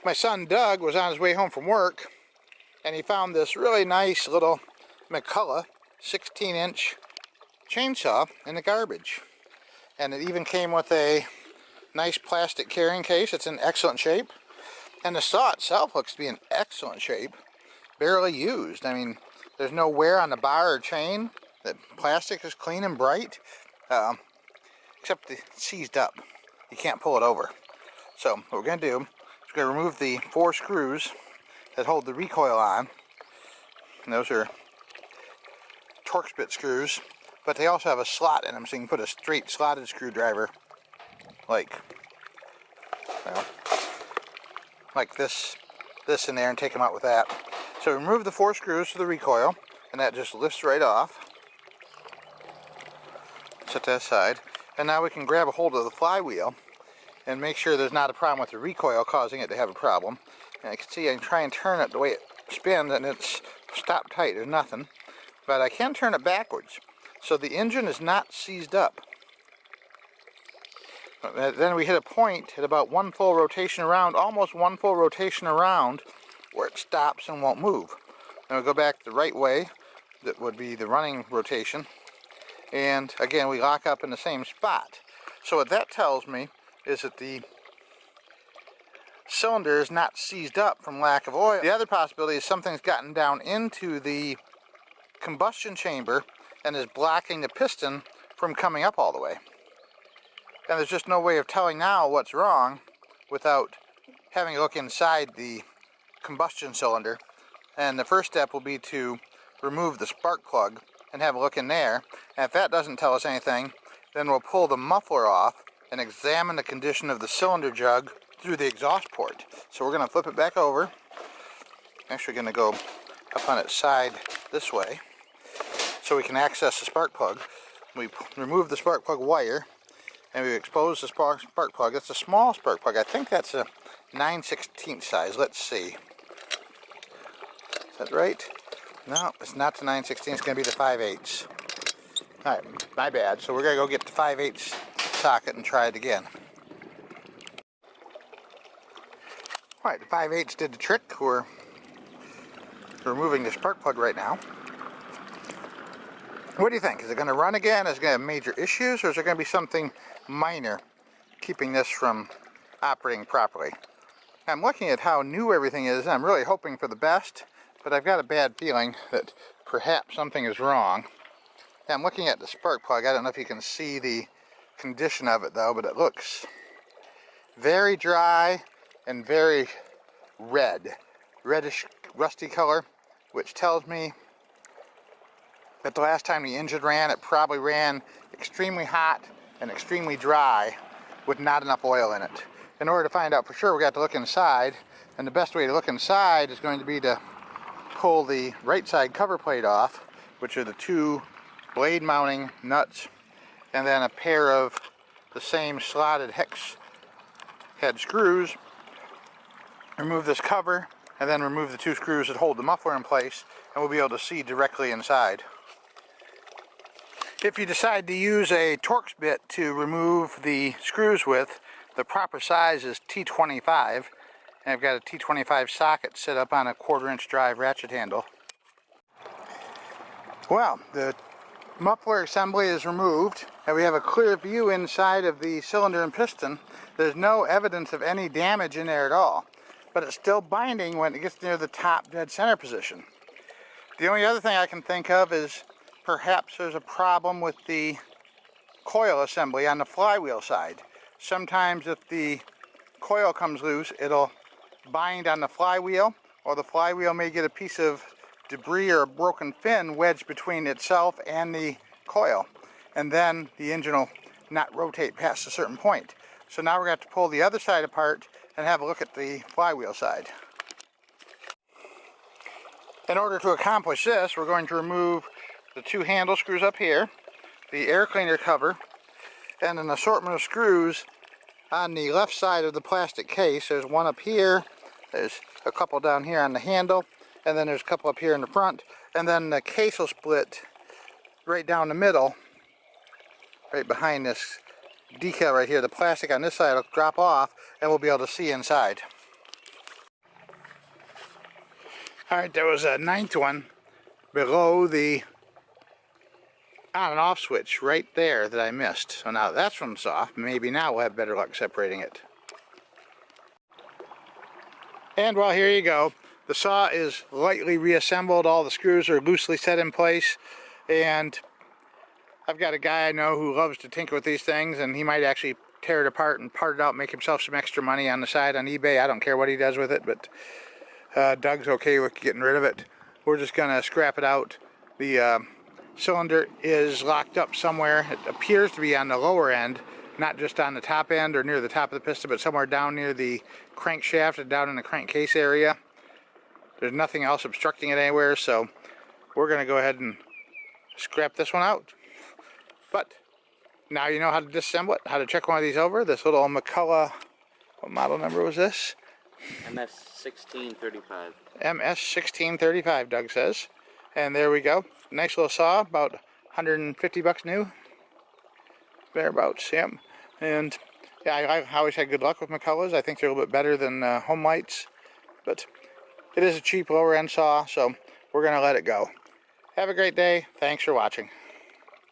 My son Doug was on his way home from work and he found this really nice little McCulloch 16-inch chainsaw in the garbage. And it even came with a nice plastic carrying case. It's in excellent shape. And the saw itself looks to be in excellent shape. Barely used. I mean, there's no wear on the bar or chain. The plastic is clean and bright. Except it's seized up. You can't pull it over. So what we're going to do is we're going to remove the 4 screws that hold the recoil on. And those are Torx bit screws, but they also have a slot in them, so you can put a straight slotted screwdriver like this in there and take them out with that. So remove the 4 screws to the recoil, and that just lifts right off. Set that aside. And now we can grab a hold of the flywheel and make sure there's not a problem with the recoil causing it to have a problem. And you can see I can try and turn it the way it spins and it's stopped tight, there's nothing. But I can turn it backwards, so the engine is not seized up. Then we hit a point at about 1 full rotation around, almost 1 full rotation around, where it stops and won't move. Then we go back the right way, that would be the running rotation. And again, we lock up in the same spot. So what that tells me is that the cylinder is not seized up from lack of oil. The other possibility is something's gotten down into the combustion chamber and is blocking the piston from coming up all the way. And there's just no way of telling now what's wrong without having a look inside the combustion cylinder. And the first step will be to remove the spark plug and have a look in there. And if that doesn't tell us anything, then we'll pull the muffler off and examine the condition of the cylinder jug through the exhaust port. So we're going to flip it back over. Actually going to go up on its side this way so we can access the spark plug. We remove the spark plug wire and we expose the spark plug. It's a small spark plug. I think that's a 9/16 size. Let's see. Is that right? No, it's not the 9/16. It's going to be the 5/8. Alright, my bad. So we're going to go get the 5/8 socket and try it again. Alright, the 5/8 did the trick. We're removing the spark plug right now. What do you think? Is it going to run again? Is it going to have major issues? Or is there going to be something minor keeping this from operating properly? I'm looking at how new everything is, and I'm really hoping for the best, but I've got a bad feeling that perhaps something is wrong. I'm looking at the spark plug. I don't know if you can see the condition of it though, but it looks very dry and very red. Reddish, rusty color, which tells me that the last time the engine ran, it probably ran extremely hot and extremely dry with not enough oil in it. In order to find out for sure, we got to look inside, and the best way to look inside is going to be to pull the right side cover plate off, which are the 2 blade mounting nuts, and then a pair of the same slotted hex head screws. Remove this cover, and then remove the 2 screws that hold the muffler in place, and we'll be able to see directly inside. If you decide to use a Torx bit to remove the screws with, the proper size is T25, and I've got a T25 socket set up on a 1/4-inch drive ratchet handle. Well, the muffler assembly is removed, and we have a clear view inside of the cylinder and piston. There's no evidence of any damage in there at all, but it's still binding when it gets near the top dead center position. The only other thing I can think of is perhaps there's a problem with the coil assembly on the flywheel side. Sometimes if the coil comes loose, it'll bind on the flywheel, or the flywheel may get a piece of debris or a broken fin wedged between itself and the coil, and then the engine will not rotate past a certain point. So now we're going to have to pull the other side apart and have a look at the flywheel side. In order to accomplish this, we're going to remove the 2 handle screws up here, the air cleaner cover, and an assortment of screws on the left side of the plastic case. There's one up here, there's a couple down here on the handle, and then there's a couple up here in the front, and then the case will split right down the middle, right behind this decal right here. The plastic on this side will drop off, and we'll be able to see inside. Alright, there was a 9th one below the on and off switch right there that I missed. So now that's from the saw. Maybe now we'll have better luck separating it. And well, here you go. The saw is lightly reassembled. All the screws are loosely set in place. And I've got a guy I know who loves to tinker with these things, and he might actually tear it apart and part it out, make himself some extra money on the side on eBay. I don't care what he does with it, but Doug's okay with getting rid of it. We're just going to scrap it out. The cylinder is locked up somewhere. It appears to be on the lower end, not just on the top end or near the top of the piston, but somewhere down near the crankshaft and down in the crankcase area. There's nothing else obstructing it anywhere, so we're going to go ahead and scrap this one out. But now you know how to disassemble it, how to check one of these over. This little McCulloch, what model number was this? MS1635. MS1635, Doug says. And there we go. Nice little saw, about 150 bucks new. Thereabouts, yeah. And yeah, I always had good luck with McCullochs. I think they're a little bit better than Home Lights. But it is a cheap lower end saw, so we're going to let it go. Have a great day. Thanks for watching.